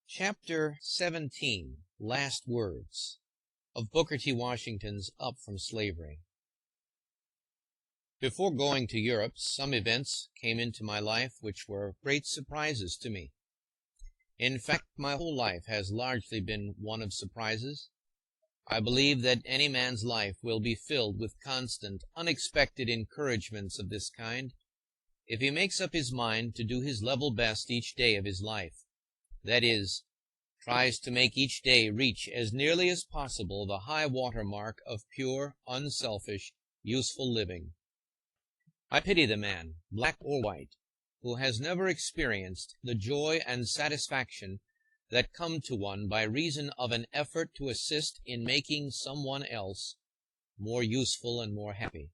Chapter 17, Last Words, of Booker T. Washington's Up from Slavery. Before going to Europe, some events came into my life which were great surprises to me. In fact, my whole life has largely been one of surprises. I believe that any man's life will be filled with constant, unexpected encouragements of this kind, if he makes up his mind to do his level best each day of his life. That is, tries to make each day reach as nearly as possible the high water mark of pure, unselfish, useful living. I pity the man, black or white, who has never experienced the joy and satisfaction that come to one by reason of an effort to assist in making someone else more useful and more happy.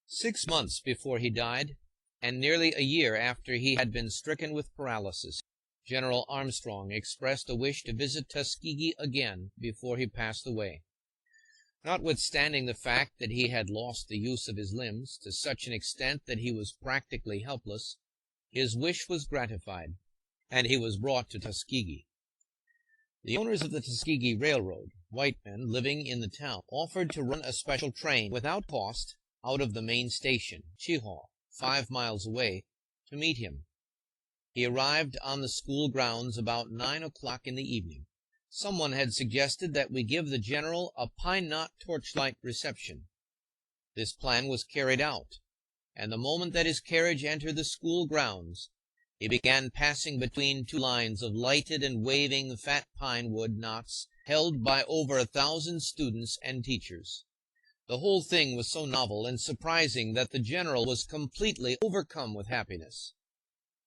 6 months before he died, and nearly a year after he had been stricken with paralysis, General Armstrong expressed a wish to visit Tuskegee again before he passed away. Notwithstanding the fact that he had lost the use of his limbs to such an extent that he was practically helpless, his wish was gratified, and he was brought to Tuskegee. The owners of the Tuskegee Railroad, white men living in the town, offered to run a special train without cost out of the main station, Chehaw, 5 miles away, to meet him. He arrived on the school grounds about 9 o'clock in the evening. Someone had suggested that we give the general a pine knot torchlight reception. This plan was carried out, and the moment that his carriage entered the school grounds, he began passing between 2 lines of lighted and waving fat pine wood knots held by over 1,000 students and teachers. The whole thing was so novel and surprising that the general was completely overcome with happiness.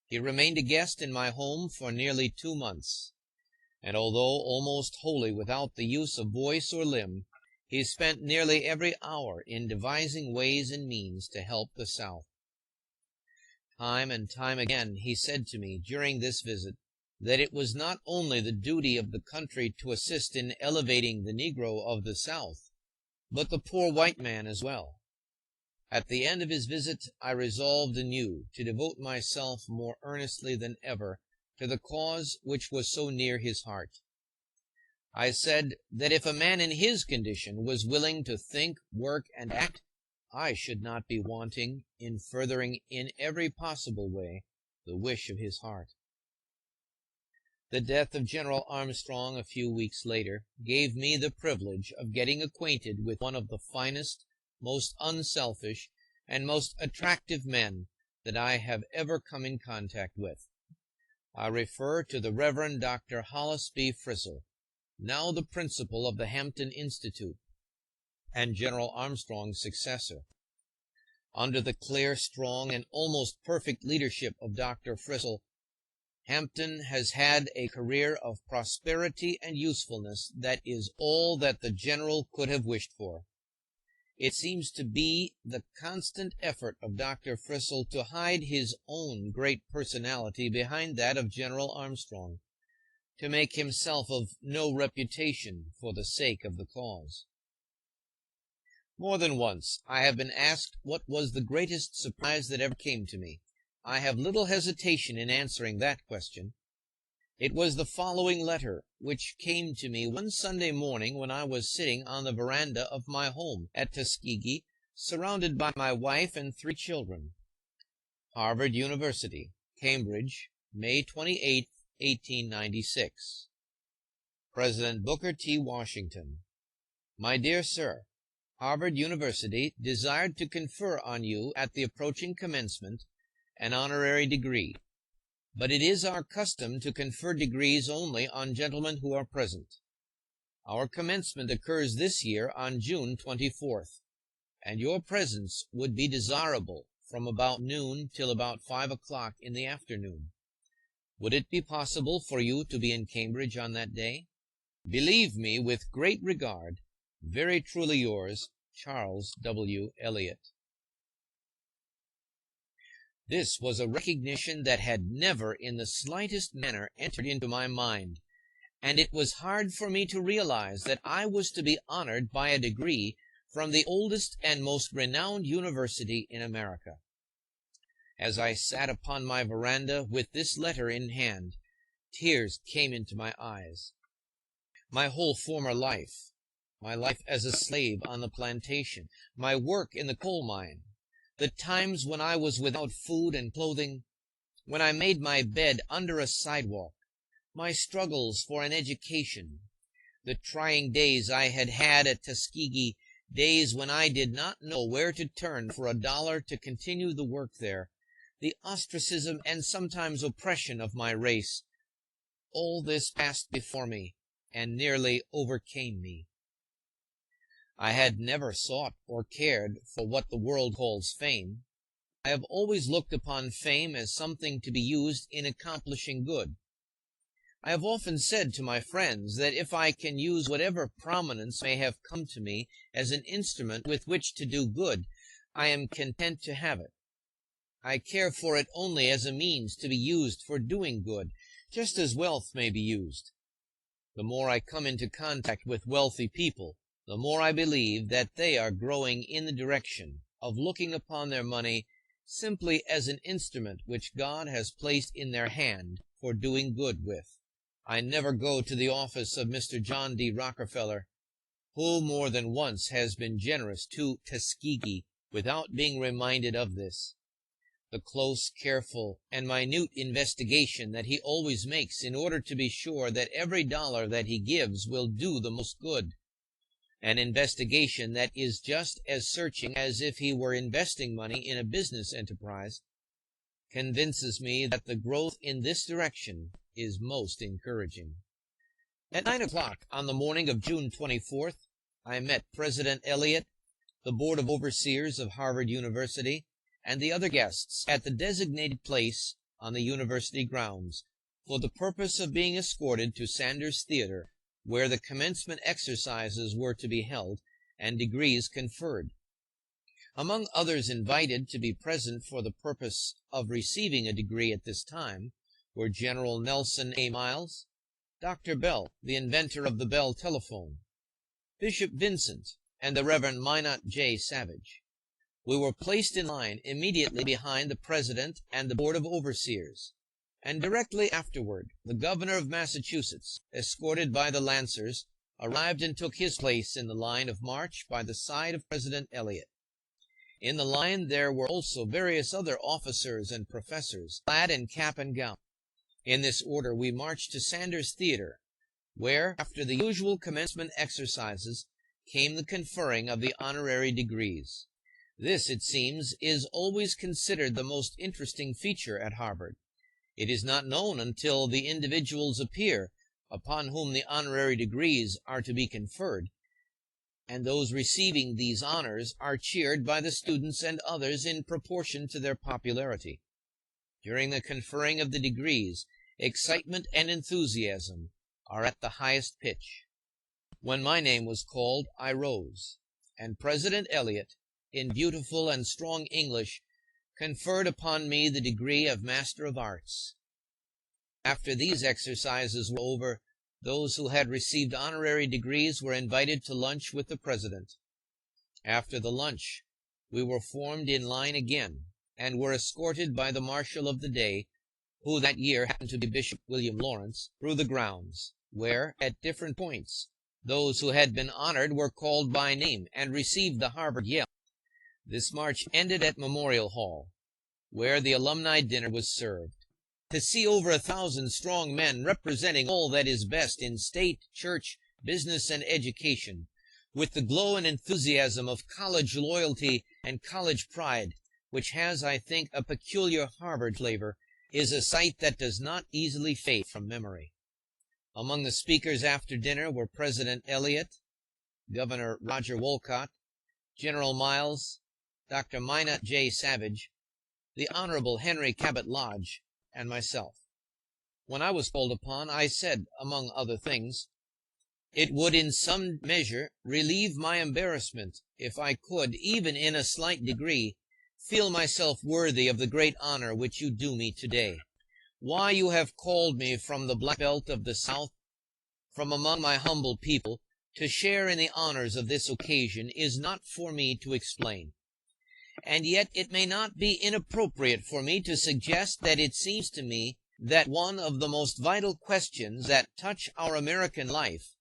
He remained a guest in my home for nearly 2 months, and although almost wholly without the use of voice or limb, he spent nearly every hour in devising ways and means to help the South. Time and time again he said to me during this visit that it was not only the duty of the country to assist in elevating the Negro of the South, but the poor white man as well. At the end of his visit, I resolved anew to devote myself more earnestly than ever to the cause which was so near his heart. I said that if a man in his condition was willing to think, work, and act, I should not be wanting in furthering in every possible way the wish of his heart. The death of General Armstrong a few weeks later gave me the privilege of getting acquainted with one of the finest, most unselfish, and most attractive men that I have ever come in contact with. I refer to the Reverend Dr. Hollis B. Frissell, now the principal of the Hampton Institute, and General Armstrong's successor. Under the clear, strong, and almost perfect leadership of Dr. Frissell, Hampton has had a career of prosperity and usefulness that is all that the general could have wished for. It seems to be the constant effort of Dr. Frissell to hide his own great personality behind that of General Armstrong, to make himself of no reputation for the sake of the cause. More than once I have been asked what was the greatest surprise that ever came to me. I have little hesitation in answering that question. It was the following letter, which came to me one Sunday morning when I was sitting on the veranda of my home at Tuskegee, surrounded by my wife and 3 children. Harvard University, Cambridge, May 28, 1896. President Booker T. Washington. My dear Sir, Harvard University desired to confer on you at the approaching commencement an honorary degree, but it is our custom to confer degrees only on gentlemen who are present. Our commencement occurs this year on June 24th, and your presence would be desirable from about noon till about 5 o'clock in the afternoon. Would it be possible for you to be in Cambridge on that day? Believe me, with great regard, very truly yours, Charles W. Eliot. This was a recognition that had never in the slightest manner entered into my mind, and it was hard for me to realize that I was to be honored by a degree from the oldest and most renowned university in America. As I sat upon my veranda with this letter in hand, Tears came into my eyes. My whole former life, my life as a slave on the plantation, my work in the coal mine, the times when I was without food and clothing, when I made my bed under a sidewalk, my struggles for an education, the trying days I had had at Tuskegee, days when I did not know where to turn for $1 to continue the work there, the ostracism and sometimes oppression of my race, all this passed before me and nearly overcame me. I had never sought or cared for what the world calls fame. I have always looked upon fame as something to be used in accomplishing good. I have often said to my friends that if I can use whatever prominence may have come to me as an instrument with which to do good, I am content to have it. I care for it only as a means to be used for doing good, just as wealth may be used. The more I come into contact with wealthy people, the more I believe that they are growing in the direction of looking upon their money simply as an instrument which God has placed in their hand for doing good with. I never go to the office of Mr. John D. Rockefeller, who more than once has been generous to Tuskegee, without being reminded of this. The close, careful, and minute investigation that he always makes in order to be sure that every dollar that he gives will do the most good, an investigation that is just as searching as if he were investing money in a business enterprise, convinces me that the growth in this direction is most encouraging. At 9 o'clock on the morning of June 24th, I met President Eliot, the Board of Overseers of Harvard University, and the other guests at the designated place on the university grounds, for the purpose of being escorted to Sanders Theater, where the commencement exercises were to be held and degrees conferred. Among others invited to be present for the purpose of receiving a degree at this time were General Nelson A. Miles, Dr. Bell, the inventor of the Bell telephone, Bishop Vincent, and the Reverend Minot J. Savage. We were placed in line immediately behind the President and the Board of Overseers, and directly afterward the Governor of Massachusetts, escorted by the Lancers, arrived and took his place in the line of march by the side of President Eliot. In the line there were also various other officers and professors, clad in cap and gown. In this order we marched to Sanders Theater, where, after the usual commencement exercises, came the conferring of the honorary degrees. This, it seems, is always considered the most interesting feature at Harvard. It is not known until the individuals appear upon whom the honorary degrees are to be conferred, and those receiving these honors are cheered by the students and others in proportion to their popularity. During the conferring of the degrees, excitement and enthusiasm are at the highest pitch. When my name was called, I rose, and President Eliot, in beautiful and strong English, conferred upon me the degree of Master of Arts. After these exercises were over, those who had received honorary degrees were invited to lunch with the President. After the lunch, we were formed in line again, and were escorted by the marshal of the day, who that year happened to be Bishop William Lawrence, through the grounds, where, at different points, those who had been honored were called by name and received the Harvard yell. This march ended at Memorial Hall, where the alumni dinner was served. To see over 1,000 strong men representing all that is best in state, church, business, and education, with the glow and enthusiasm of college loyalty and college pride, which has, I think, a peculiar Harvard flavor, is a sight that does not easily fade from memory. Among the speakers after dinner were President Eliot, Governor Roger Wolcott, General Miles, Dr. Minot J. Savage, the Honorable Henry Cabot Lodge, and myself. When I was called upon, I said, among other things, it would in some measure relieve my embarrassment if I could, even in a slight degree, feel myself worthy of the great honor which you do me today. Why you have called me from the black belt of the South, from among my humble people, to share in the honors of this occasion is not for me to explain. And yet it may not be inappropriate for me to suggest that it seems to me that one of the most vital questions that touch our American life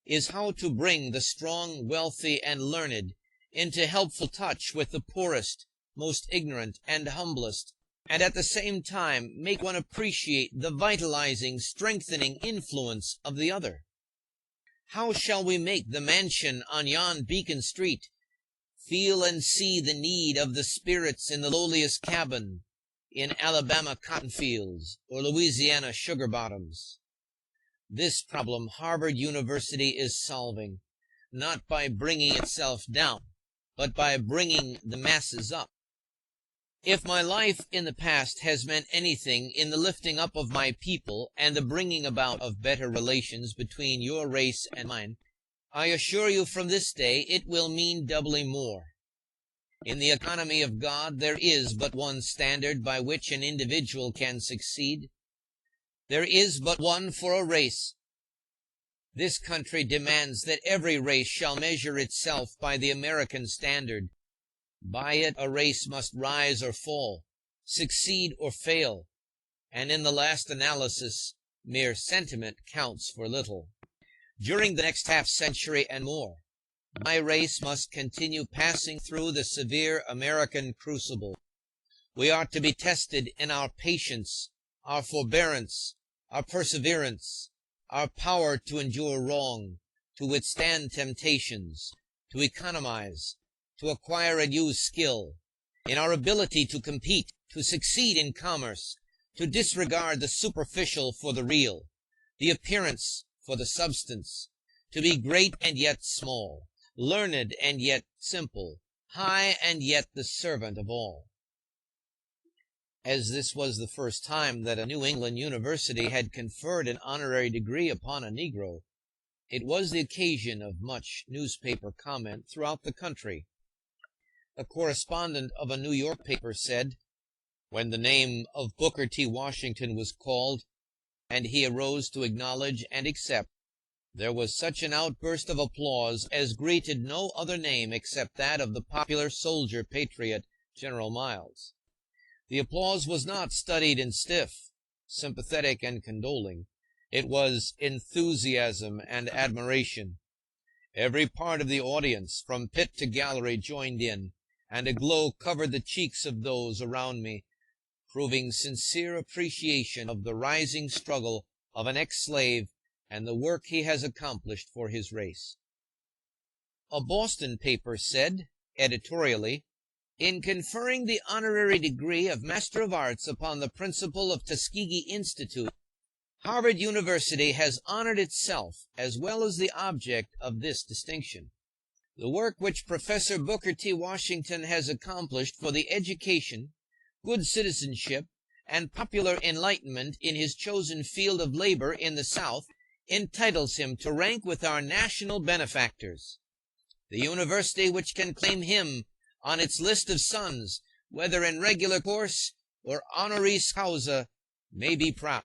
is how to bring the strong, wealthy, and learned into helpful touch with the poorest, most ignorant, and humblest, and at the same time make one appreciate the vitalizing, strengthening influence of the other. How shall we make the mansion on yon Beacon Street feel and see the need of the spirits in the lowliest cabin in Alabama cotton fields or Louisiana sugar bottoms? This problem Harvard University is solving, not by bringing itself down, but by bringing the masses up. If my life in the past has meant anything in the lifting up of my people and the bringing about of better relations between your race and mine, I assure you from this day it will mean doubly more. In the economy of God there is but one standard by which an individual can succeed. There is but one for a race. This country demands that every race shall measure itself by the American standard. By it a race must rise or fall, succeed or fail, and in the last analysis, mere sentiment counts for little. During the next half-century and more, my race must continue passing through the severe American crucible. We are to be tested in our patience, our forbearance, our perseverance, our power to endure wrong, to withstand temptations, to economize, to acquire and use skill, in our ability to compete, to succeed in commerce, to disregard the superficial for the real, the appearance for the substance, to be great and yet small, learned and yet simple, high and yet the servant of all. As this was the first time that a New England university had conferred an honorary degree upon a Negro, it was the occasion of much newspaper comment throughout the country. A correspondent of a New York paper said, when the name of Booker T. Washington was called, and he arose to acknowledge and accept, there was such an outburst of applause as greeted no other name except that of the popular soldier patriot, General Miles. The applause was not studied and stiff, sympathetic and condoling. It was enthusiasm and admiration. Every part of the audience, from pit to gallery, joined in, and a glow covered the cheeks of those around me, proving sincere appreciation of the rising struggle of an ex-slave and the work he has accomplished for his race. A Boston paper said, editorially, in conferring the honorary degree of Master of Arts upon the principal of Tuskegee Institute, Harvard University has honored itself as well as the object of this distinction. The work which Professor Booker T. Washington has accomplished for the education, good citizenship, and popular enlightenment in his chosen field of labor in the South entitles him to rank with our national benefactors. The university which can claim him on its list of sons, whether in regular course or honoris causa, may be proud.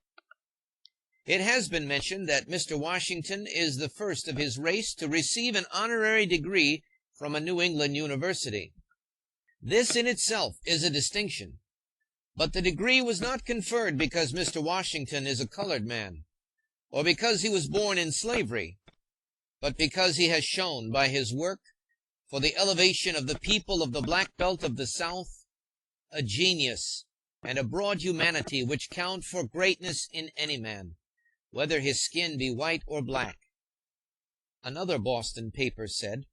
It has been mentioned that Mr. Washington is the first of his race to receive an honorary degree from a New England university. This in itself is a distinction, but the degree was not conferred because Mr. Washington is a colored man, or because he was born in slavery, but because he has shown by his work for the elevation of the people of the Black Belt of the South a genius and a broad humanity which count for greatness in any man, whether his skin be white or black. Another Boston paper said,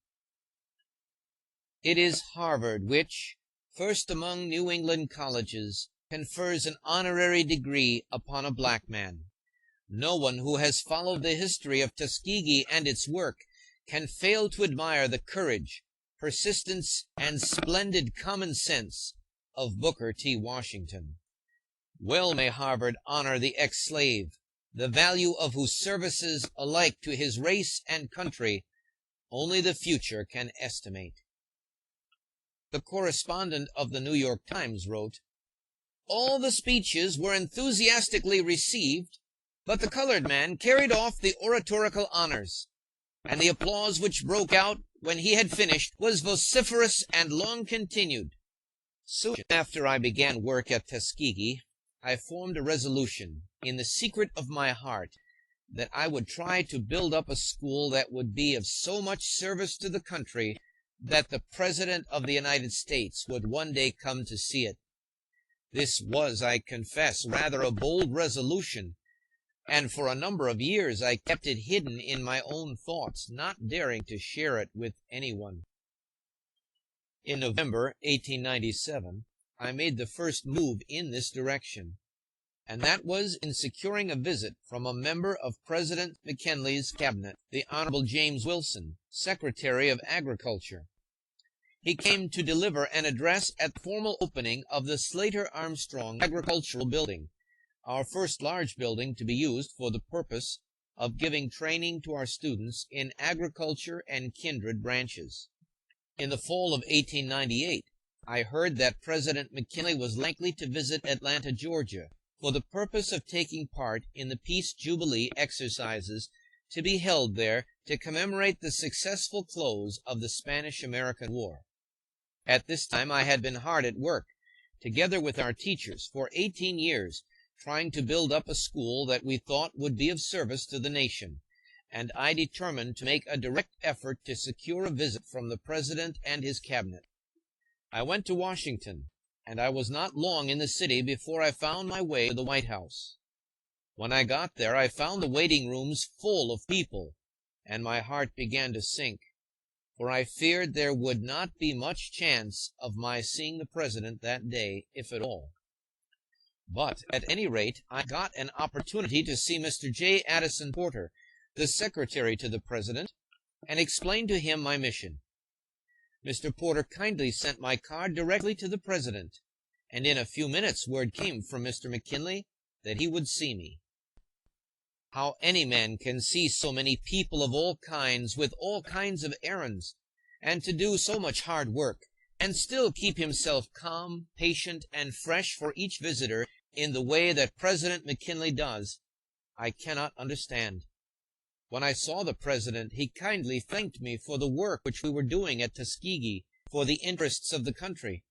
it is Harvard which, first among New England colleges, confers an honorary degree upon a black man. No one who has followed the history of Tuskegee and its work can fail to admire the courage, persistence, and splendid common sense of Booker T. Washington. Well may Harvard honor the ex-slave, the value of whose services alike to his race and country only the future can estimate. The correspondent of the New York Times wrote, all the speeches were enthusiastically received, but the colored man carried off the oratorical honors, and the applause which broke out when he had finished was vociferous and long continued. Soon after I began work at Tuskegee, I formed a resolution, in the secret of my heart, that I would try to build up a school that would be of so much service to the country that the President of the United States would one day come to see it. This was, I confess, rather a bold resolution, and for a number of years I kept it hidden in my own thoughts, not daring to share it with anyone. In November 1897, I made the first move in this direction, and that was in securing a visit from a member of President McKinley's cabinet, the Honorable James Wilson, Secretary of Agriculture. He came to deliver an address at the formal opening of the Slater Armstrong Agricultural Building, our first large building to be used for the purpose of giving training to our students in agriculture and kindred branches. In the fall of 1898, I heard that President McKinley was likely to visit Atlanta, Georgia, for the purpose of taking part in the Peace Jubilee exercises to be held there to commemorate the successful close of the Spanish-American War. At this time I had been hard at work, together with our teachers, for 18 years, trying to build up a school that we thought would be of service to the nation, and I determined to make a direct effort to secure a visit from the President and his cabinet. I went to Washington, and I was not long in the city before I found my way to the White House. When I got there, I found the waiting rooms full of people, and my heart began to sink, for I feared there would not be much chance of my seeing the President that day, if at all. But, at any rate, I got an opportunity to see Mr. J. Addison Porter, the Secretary to the President, and explain to him my mission. Mr. Porter kindly sent my card directly to the President, and in a few minutes word came from Mr. McKinley that he would see me. How any man can see so many people of all kinds, with all kinds of errands, and to do so much hard work, and still keep himself calm, patient, and fresh for each visitor in the way that President McKinley does, I cannot understand. When I saw the President, he kindly thanked me for the work which we were doing at Tuskegee for the interests of the country.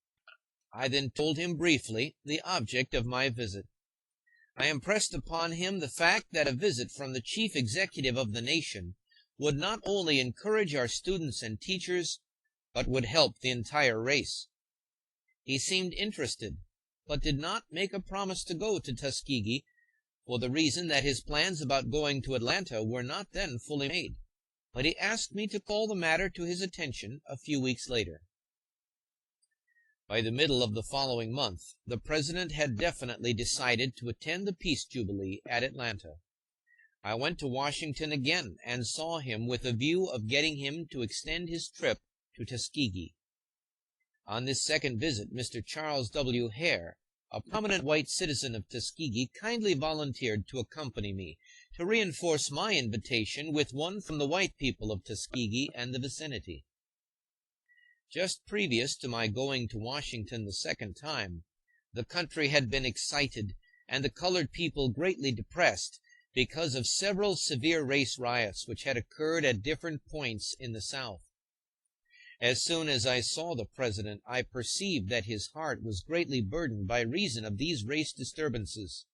I then told him briefly the object of my visit. I impressed upon him the fact that a visit from the chief executive of the nation would not only encourage our students and teachers, but would help the entire race. He seemed interested, but did not make a promise to go to Tuskegee, for the reason that his plans about going to Atlanta were not then fully made, but he asked me to call the matter to his attention a few weeks later. By the middle of the following month, the President had definitely decided to attend the Peace Jubilee at Atlanta. I went to Washington again and saw him with a view of getting him to extend his trip to Tuskegee. On this second visit, Mr. Charles W. Hare, a prominent white citizen of Tuskegee, kindly volunteered to accompany me, to reinforce my invitation with one from the white people of Tuskegee and the vicinity. Just previous to my going to Washington the second time, the country had been excited and the colored people greatly depressed because of several severe race riots which had occurred at different points in the South. As soon as I saw the President, I perceived that his heart was greatly burdened by reason of these race disturbances.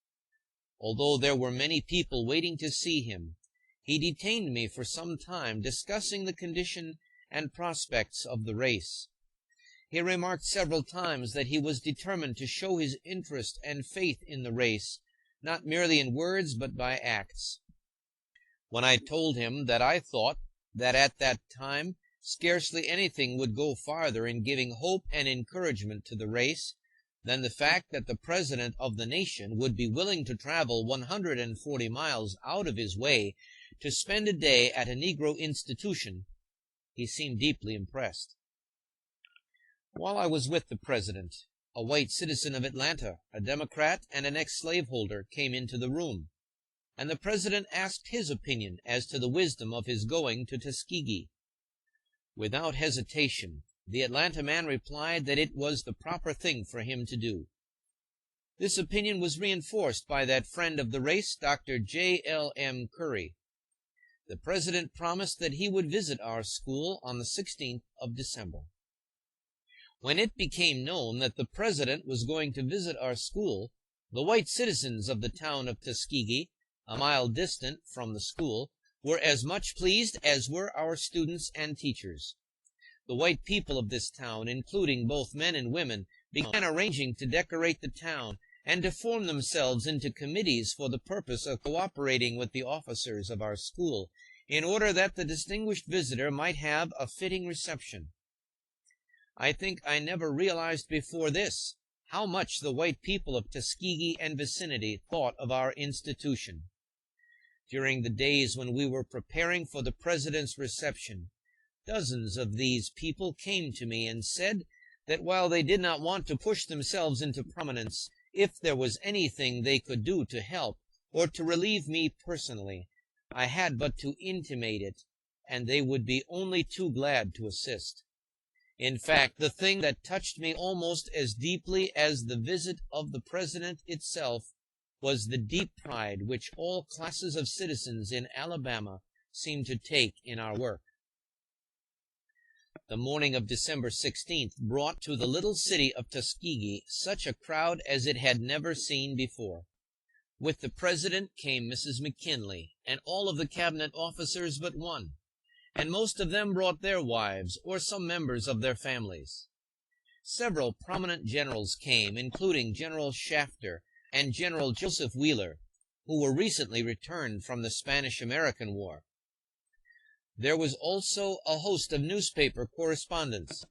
Although there were many people waiting to see him, he detained me for some time, discussing the condition and prospects of the race. He remarked several times that he was determined to show his interest and faith in the race, not merely in words but by acts. When I told him that I thought that at that time scarcely anything would go farther in giving hope and encouragement to the race than the fact that the President of the nation would be willing to travel 140 miles out of his way to spend a day at a Negro institution, he seemed deeply impressed. While I was with the President, a white citizen of Atlanta, a Democrat and an ex-slaveholder, came into the room, and the President asked his opinion as to the wisdom of his going to Tuskegee. Without hesitation, the Atlanta man replied that it was the proper thing for him to do. This opinion was reinforced by that friend of the race, Dr. J.L.M. Curry. The President promised that he would visit our school on the 16th of December. When it became known that the President was going to visit our school, The white citizens of the town of Tuskegee, a mile distant from the school, were as much pleased as were our students and teachers. The white people of this town, including both men and women, began arranging to decorate the town and to form themselves into committees for the purpose of cooperating with the officers of our school, in order that the distinguished visitor might have a fitting reception. I think I never realized before this how much the white people of Tuskegee and vicinity thought of our institution. During the days when we were preparing for the President's reception, dozens of these people came to me and said that while they did not want to push themselves into prominence, if there was anything they could do to help or to relieve me personally, I had but to intimate it, and they would be only too glad to assist. In fact, the thing that touched me almost as deeply as the visit of the President itself was the deep pride which all classes of citizens in Alabama seemed to take in our work. The morning of December 16th brought to the little city of Tuskegee such a crowd as it had never seen before. With the President came Mrs. McKinley and all of the cabinet officers but one, and most of them brought their wives or some members of their families. Several prominent generals came, including General Shafter and General Joseph Wheeler, who were recently returned from the Spanish-American War. There was also a host of newspaper correspondents.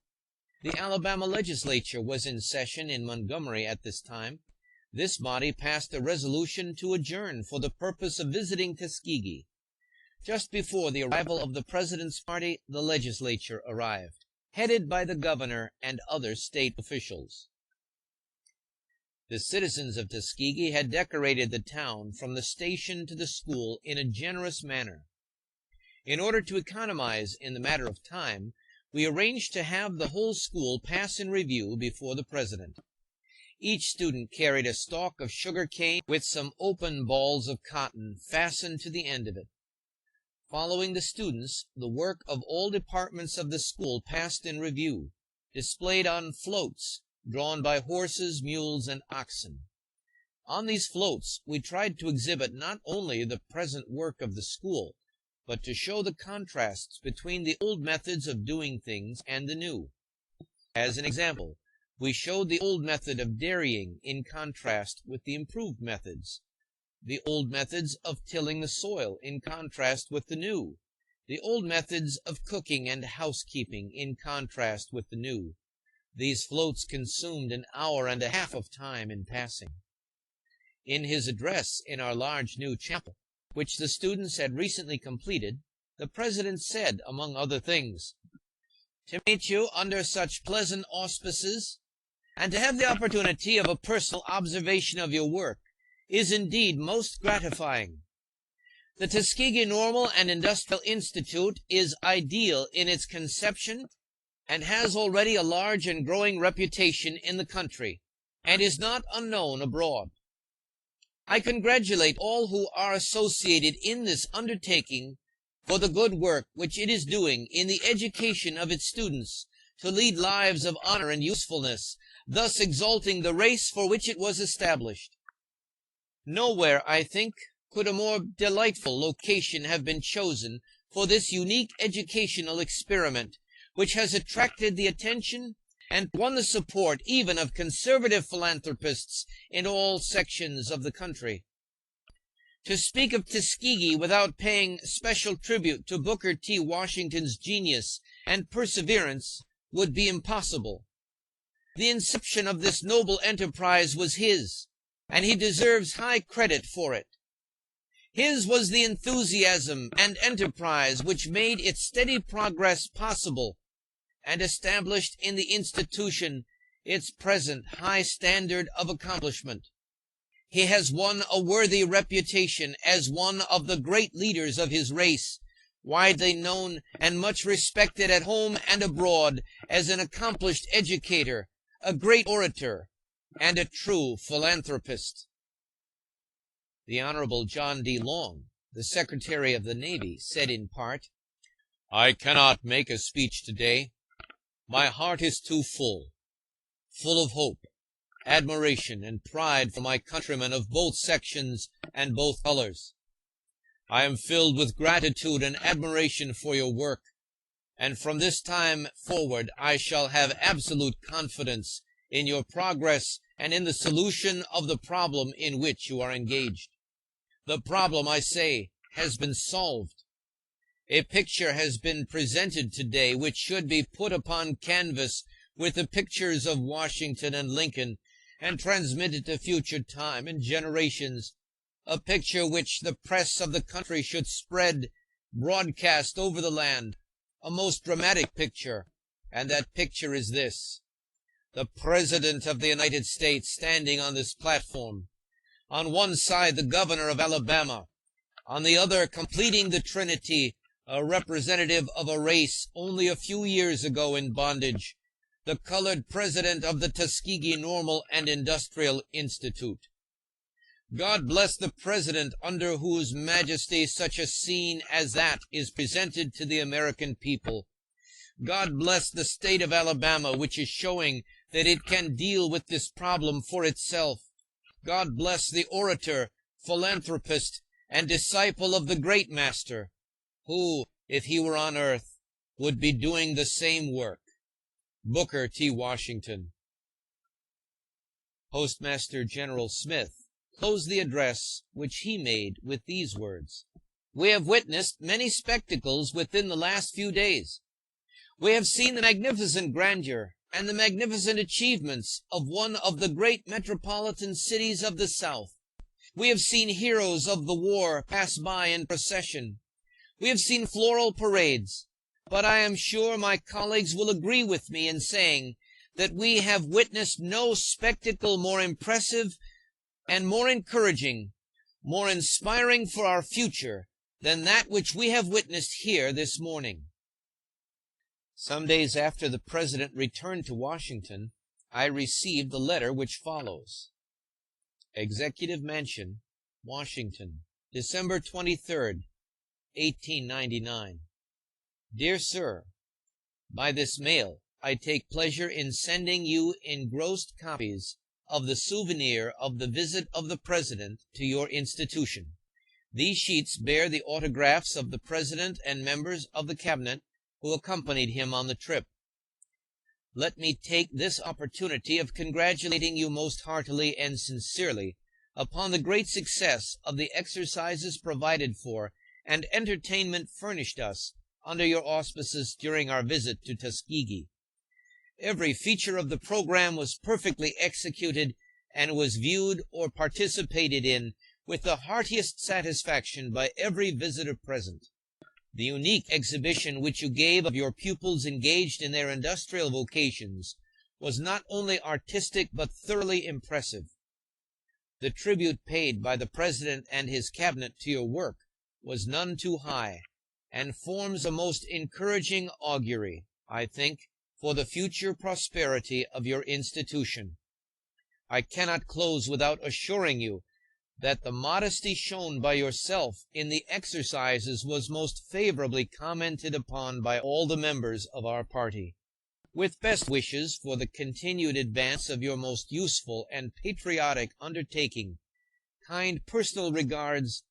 The Alabama legislature was in session in Montgomery at this time. This body passed a resolution to adjourn for the purpose of visiting Tuskegee. Just before the arrival of the President's party, the legislature arrived, headed by the governor and other state officials. The citizens of Tuskegee had decorated the town from the station to the school in a generous manner. In order to economize in the matter of time, we arranged to have the whole school pass in review before the President. Each student carried a stalk of sugar cane with some open balls of cotton fastened to the end of it. Following the students, the work of all departments of the school passed in review, displayed on floats drawn by horses, mules, and oxen. On these floats we tried to exhibit not only the present work of the school, but to show the contrasts between the old methods of doing things and the new. As an example, we showed the old method of dairying in contrast with the improved methods, the old methods of tilling the soil in contrast with the new, the old methods of cooking and housekeeping in contrast with the new. These floats consumed an hour and a half of time in passing. In his address in our large new chapel, which the students had recently completed, the President said, among other things, "To meet you under such pleasant auspices, and to have the opportunity of a personal observation of your work, is indeed most gratifying. The Tuskegee Normal and Industrial Institute is ideal in its conception and has already a large and growing reputation in the country, and is not unknown abroad. I congratulate all who are associated in this undertaking for the good work which it is doing in the education of its students to lead lives of honor and usefulness, thus exalting the race for which it was established. Nowhere, I think, could a more delightful location have been chosen for this unique educational experiment, which has attracted the attention and won the support even of conservative philanthropists in all sections of the country. To speak of Tuskegee without paying special tribute to Booker T. Washington's genius and perseverance would be impossible. The inception of this noble enterprise was his, and he deserves high credit for it. His was the enthusiasm and enterprise which made its steady progress possible, and established in the institution its present high standard of accomplishment. He has won a worthy reputation as one of the great leaders of his race, widely known and much respected at home and abroad as an accomplished educator, a great orator, and a true philanthropist." The Honorable John D. Long, the Secretary of the Navy, said in part, "I cannot make a speech today. My heart is too full of hope, admiration, and pride for my countrymen of both sections and both colors. I am filled with gratitude and admiration for your work, and from this time forward I shall have absolute confidence in your progress and in the solution of the problem in which you are engaged. The problem, I say, has been solved. A picture has been presented today which should be put upon canvas with the pictures of Washington and Lincoln and transmitted to future time and generations, a picture which the press of the country should spread broadcast over the land, a most dramatic picture, and that picture is this: the President of the United States standing on this platform, on one side the Governor of Alabama, on the other, completing the Trinity, a representative of a race only a few years ago in bondage, the colored president of the Tuskegee Normal and Industrial Institute. God bless the president under whose majesty such a scene as that is presented to the American people. God bless the state of Alabama, which is showing that it can deal with this problem for itself. God bless the orator, philanthropist, and disciple of the great master, who, if he were on earth, would be doing the same work. Booker T. Washington. Postmaster General Smith closed the address which he made with these words: "We have witnessed many spectacles within the last few days. We have seen the magnificent grandeur and the magnificent achievements of one of the great metropolitan cities of the South. We have seen heroes of the war pass by in procession. We have seen floral parades, but I am sure my colleagues will agree with me in saying that we have witnessed no spectacle more impressive and more encouraging, more inspiring for our future than that which we have witnessed here this morning." Some days after the President returned to Washington, I received the letter which follows: Executive Mansion, Washington, December 23rd, 1899. Dear Sir, by this mail I take pleasure in sending you engrossed copies of the souvenir of the visit of the President to your institution. These sheets bear the autographs of the President and members of the Cabinet who accompanied him on the trip. Let me take this opportunity of congratulating you most heartily and sincerely upon the great success of the exercises provided for and entertainment furnished us under your auspices during our visit to Tuskegee. Every feature of the program was perfectly executed and was viewed or participated in with the heartiest satisfaction by every visitor present. The unique exhibition which you gave of your pupils engaged in their industrial vocations was not only artistic but thoroughly impressive. The tribute paid by the President and his Cabinet to your work was none too high, and forms a most encouraging augury, I think, for the future prosperity of your institution. I cannot close without assuring you that the modesty shown by yourself in the exercises was most favorably commented upon by all the members of our party. With best wishes for the continued advance of your most useful and patriotic undertaking, kind personal regards,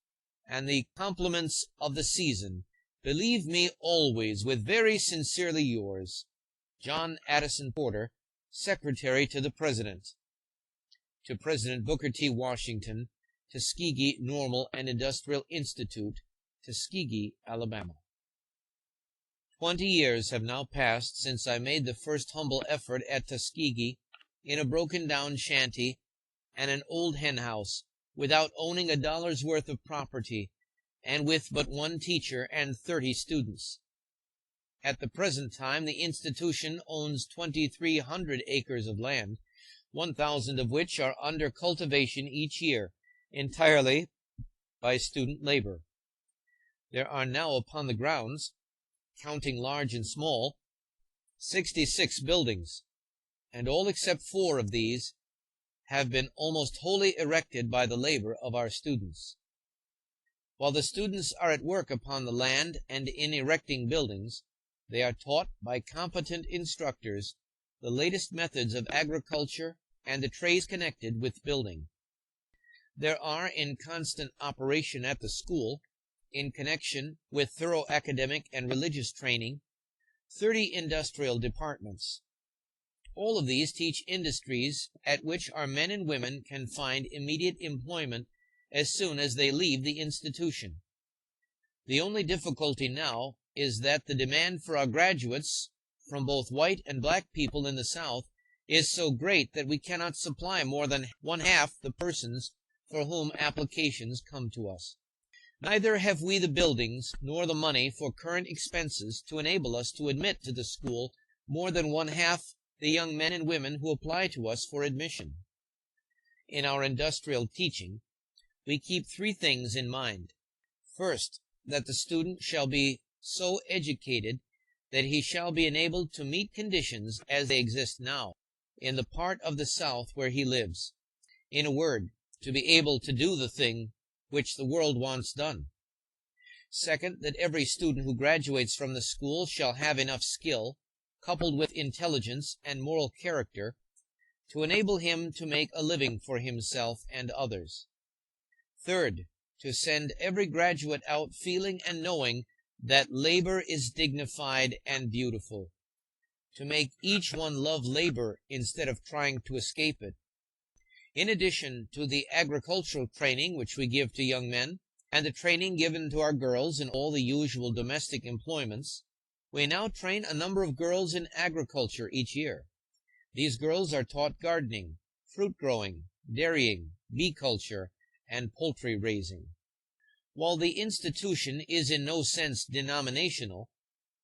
and the compliments of the season, believe me always with very sincerely yours, John Addison Porter, Secretary to the President. To President Booker T. Washington, Tuskegee Normal and Industrial Institute, Tuskegee, Alabama. 20 years have now passed since I made the first humble effort at Tuskegee in a broken-down shanty and an old hen-house, without owning $1 worth of property, and with but one teacher and 30 students. At the present time, the institution owns 2,300 acres of land, 1,000 of which are under cultivation each year, entirely by student labor. There are now upon the grounds, counting large and small, 66 buildings, and all except 4 of these have been almost wholly erected by the labor of our students. While the students are at work upon the land and in erecting buildings, they are taught by competent instructors the latest methods of agriculture and the trades connected with building. There are in constant operation at the school, in connection with thorough academic and religious training, 30 industrial departments. All of these teach industries at which our men and women can find immediate employment as soon as they leave the institution. The only difficulty now is that the demand for our graduates from both white and black people in the South is so great that we cannot supply more than one half the persons for whom applications come to us. Neither have we the buildings nor the money for current expenses to enable us to admit to the school more than one half the young men and women who apply to us for admission. In our industrial teaching, we keep 3 things in mind. First, that the student shall be so educated that he shall be enabled to meet conditions as they exist now in the part of the South where he lives. In a word, to be able to do the thing which the world wants done. Second, that every student who graduates from the school shall have enough skill, coupled with intelligence and moral character, to enable him to make a living for himself and others. Third, to send every graduate out feeling and knowing that labor is dignified and beautiful, to make each one love labor instead of trying to escape it. In addition to the agricultural training which we give to young men, and the training given to our girls in all the usual domestic employments, we now train a number of girls in agriculture each year. These girls are taught gardening, fruit growing, dairying, bee culture, and poultry raising. While the institution is in no sense denominational,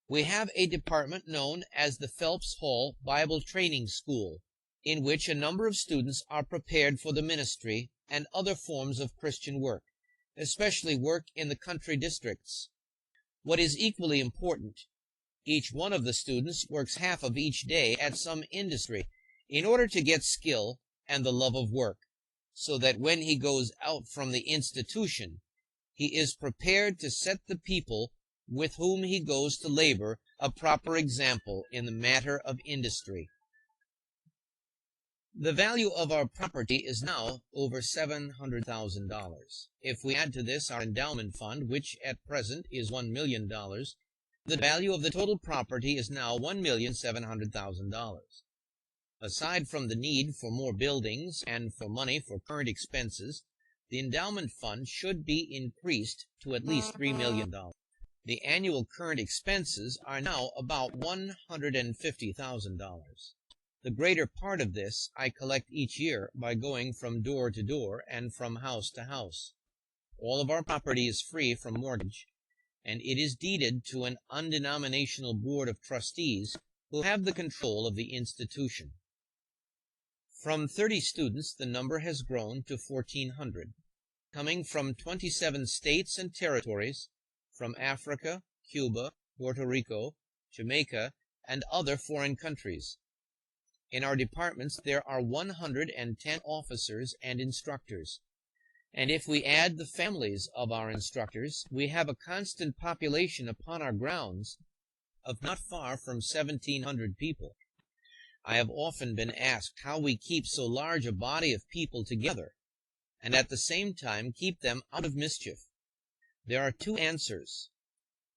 we have a department known as the Phelps Hall Bible Training School, in which a number of students are prepared for the ministry and other forms of Christian work, especially work in the country districts. What is equally important, each one of the students works half of each day at some industry in order to get skill and the love of work, so that when he goes out from the institution, he is prepared to set the people with whom he goes to labor a proper example in the matter of industry. The value of our property is now over $700,000. If we add to this our endowment fund, which at present is $1 million, the value of the total property is now $1,700,000. Aside from the need for more buildings and for money for current expenses, the endowment fund should be increased to at least $3 million. The annual current expenses are now about $150,000. The greater part of this I collect each year by going from door to door and from house to house. All of our property is free from mortgage, and it is deeded to an undenominational board of trustees who have the control of the institution. From 30 students, the number has grown to 1,400, coming from 27 states and territories, from Africa, Cuba, Puerto Rico, Jamaica, and other foreign countries. In our departments there are 110 officers and instructors, and if we add the families of our instructors, we have a constant population upon our grounds of not far from 1,700 people. I have often been asked how we keep so large a body of people together, and at the same time keep them out of mischief. There are 2 answers: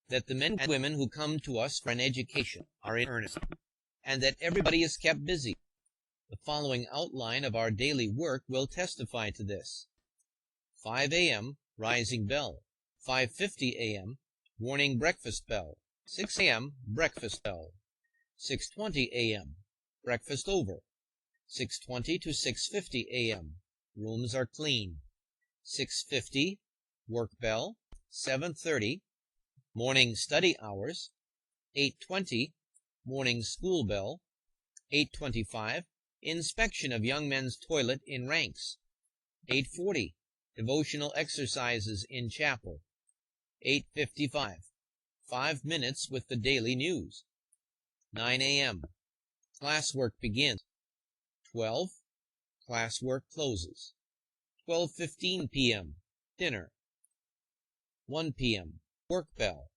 that the men and women who come to us for an education are in earnest, and that everybody is kept busy. The following outline of our daily work will testify to this. 5 a.m., rising bell. 5:50 a.m., morning breakfast bell. 6 a.m., breakfast bell. 6:20 a.m., breakfast over. 6:20 to 6:50 a.m., rooms are clean. 6:50, work bell. 7:30, morning study hours. 8:20, morning school bell. 8:25, inspection of young men's toilet in ranks. 8:40, devotional exercises in chapel. 8:55, 5 minutes with the daily news. 9 a.m., classwork begins. 12, classwork closes. 12:15 p.m., dinner. 1 p.m., work bell.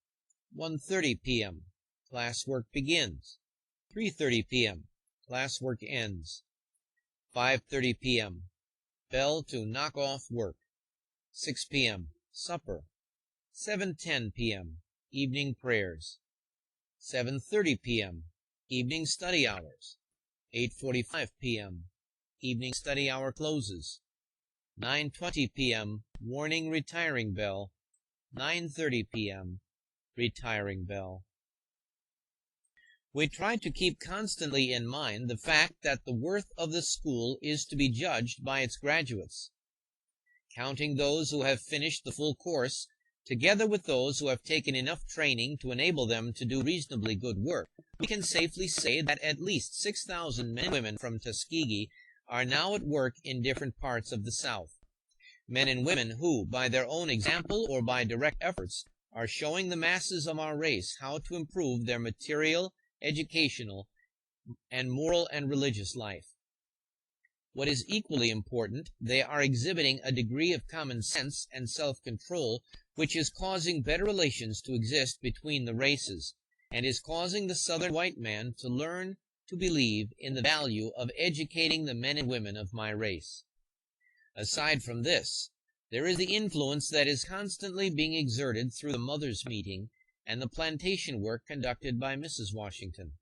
1:30 p.m., classwork begins. 3:30 p.m., classwork ends. 5:30 p.m. Bell to knock off work. 6 p.m. Supper. 7:10 p.m. Evening prayers. 7:30 p.m. Evening study hours. 8:45 p.m. Evening study hour closes. 9:20 p.m. Warning retiring bell. 9:30 p.m. Retiring bell. We try to keep constantly in mind the fact that the worth of the school is to be judged by its graduates. Counting those who have finished the full course, together with those who have taken enough training to enable them to do reasonably good work, we can safely say that at least 6,000 men and women from Tuskegee are now at work in different parts of the South. Men and women who, by their own example or by direct efforts, are showing the masses of our race how to improve their material, educational, and moral and religious life. What is equally important, they are exhibiting a degree of common sense and self-control which is causing better relations to exist between the races, and is causing the Southern white man to learn to believe in the value of educating the men and women of my race. Aside from this, there is the influence that is constantly being exerted through the Mothers' Meeting and the plantation work conducted by Mrs. Washington.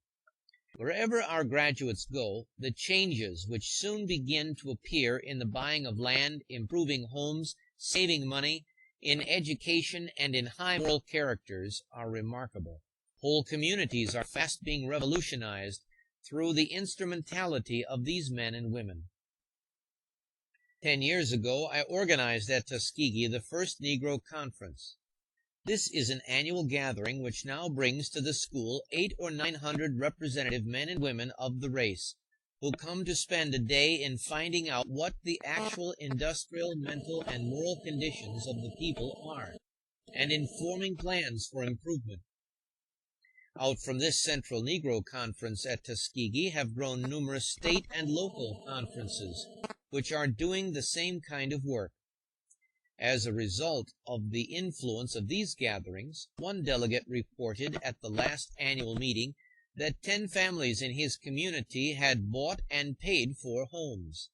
Wherever our graduates go, the changes which soon begin to appear in the buying of land, improving homes, saving money, in education, and in high moral characters are remarkable. Whole communities are fast being revolutionized through the instrumentality of these men and women. 10 years ago, I organized at Tuskegee the first Negro Conference. This is an annual gathering which now brings to the school 800 or 900 representative men and women of the race, who come to spend a day in finding out what the actual industrial, mental, and moral conditions of the people are, and in forming plans for improvement. Out from this Central Negro Conference at Tuskegee have grown numerous state and local conferences, which are doing the same kind of work. As a result of the influence of these gatherings, one delegate reported at the last annual meeting that 10 families in his community had bought and paid for homes.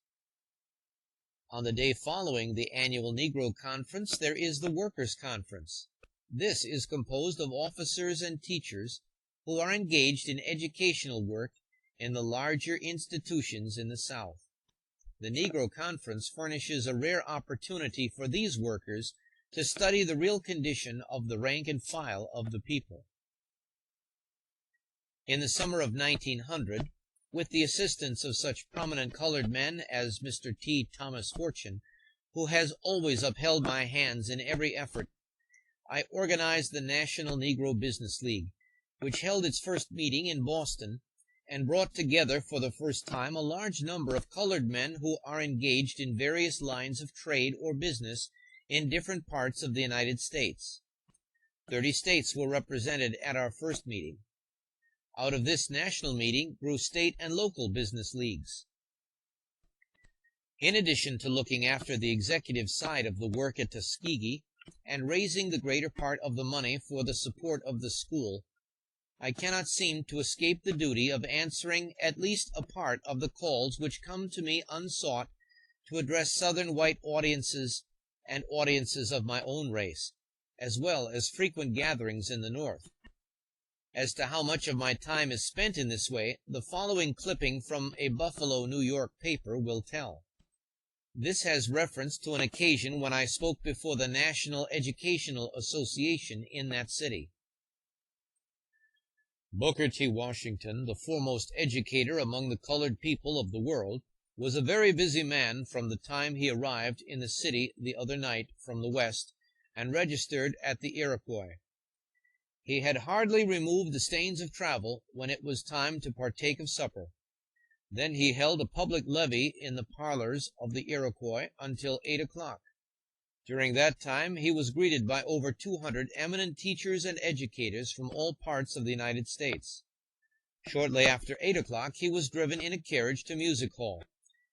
On the day following the annual Negro Conference, there is the Workers' Conference. This is composed of officers and teachers who are engaged in educational work in the larger institutions in the South. The Negro Conference furnishes a rare opportunity for these workers to study the real condition of the rank and file of the people. In the summer of 1900, with the assistance of such prominent colored men as Mr. T. Thomas Fortune, who has always upheld my hands in every effort, I organized the National Negro Business League, which held its first meeting in Boston, and brought together for the first time a large number of colored men who are engaged in various lines of trade or business in different parts of the United States. 30 states were represented at our first meeting. Out of this national meeting grew state and local business leagues. In addition to looking after the executive side of the work at Tuskegee and raising the greater part of the money for the support of the school, I cannot seem to escape the duty of answering at least a part of the calls which come to me unsought to address Southern white audiences and audiences of my own race, as well as frequent gatherings in the North. As to how much of my time is spent in this way, the following clipping from a Buffalo, New York paper will tell. This has reference to an occasion when I spoke before the National Educational Association in that city. Booker T. Washington, the foremost educator among the colored people of the world, was a very busy man from the time he arrived in the city the other night from the West and registered at the Iroquois. He had hardly removed the stains of travel when it was time to partake of supper. Then he held a public levee in the parlors of the Iroquois until 8 o'clock. During that time he was greeted by over 200 eminent teachers and educators from all parts of the United States. Shortly after 8 o'clock he was driven in a carriage to Music Hall,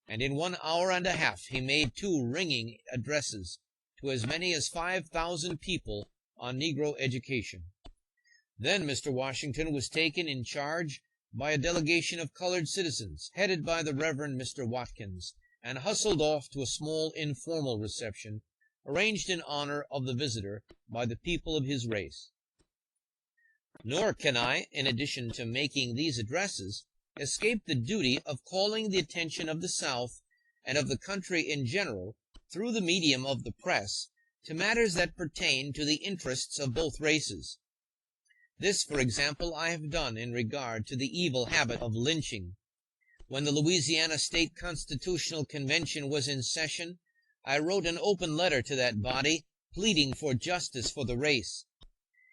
and in 1 hour and a half he made 2 ringing addresses to as many as 5,000 people on Negro education. Then Mr. Washington was taken in charge by a delegation of colored citizens, headed by the Reverend Mr. Watkins, and hustled off to a small informal reception arranged in honor of the visitor by the people of his race. Nor can I, in addition to making these addresses, escape the duty of calling the attention of the South and of the country in general, through the medium of the press, to matters that pertain to the interests of both races. This, for example, I have done in regard to the evil habit of lynching. When the Louisiana State Constitutional Convention was in session, I wrote an open letter to that body, pleading for justice for the race.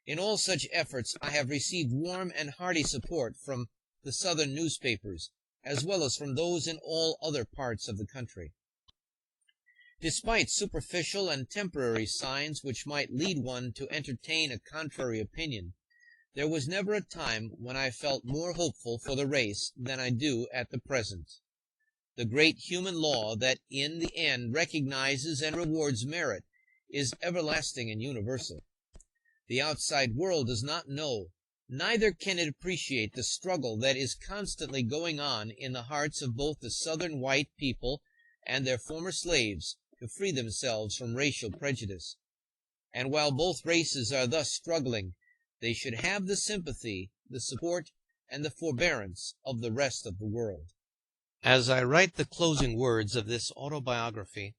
In all such efforts I have received warm and hearty support from the Southern newspapers, as well as from those in all other parts of the country. Despite superficial and temporary signs which might lead one to entertain a contrary opinion, there was never a time when I felt more hopeful for the race than I do at the present. The great human law that in the end recognizes and rewards merit is everlasting and universal. The outside world does not know, neither can it appreciate the struggle that is constantly going on in the hearts of both the Southern white people and their former slaves to free themselves from racial prejudice. And while both races are thus struggling, they should have the sympathy, the support, and the forbearance of the rest of the world. As I write the closing words of this autobiography,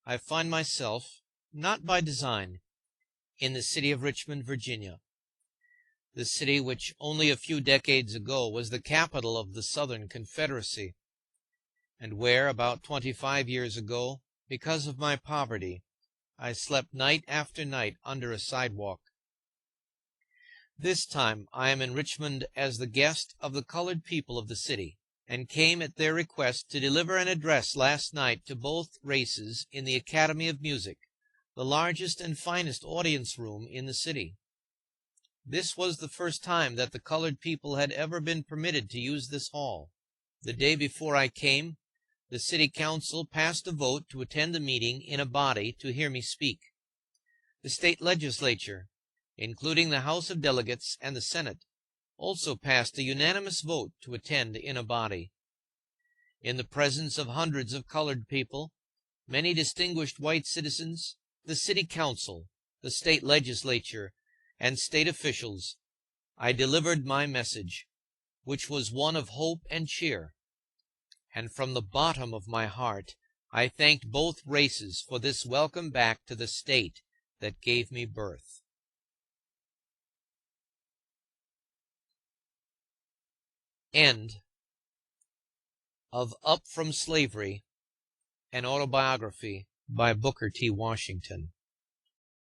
I find myself, not by design, in the city of Richmond, Virginia, the city which only a few decades ago was the capital of the Southern Confederacy, and where, about 25 years ago, because of my poverty, I slept night after night under a sidewalk. This time I am in Richmond as the guest of the colored people of the city, and came at their request to deliver an address last night to both races in the Academy of Music, the largest and finest audience room in the city. This was the first time that the colored people had ever been permitted to use this hall. The day before I came, the city council passed a vote to attend the meeting in a body to hear me speak. The state legislature, including the House of Delegates and the Senate, also passed a unanimous vote to attend in a body. In the presence of hundreds of colored people, many distinguished white citizens, the city council, the state legislature, and state officials, I delivered my message, which was one of hope and cheer, and from the bottom of my heart I thanked both races for this welcome back to the state that gave me birth. End of Up from Slavery, an Autobiography by Booker T. Washington.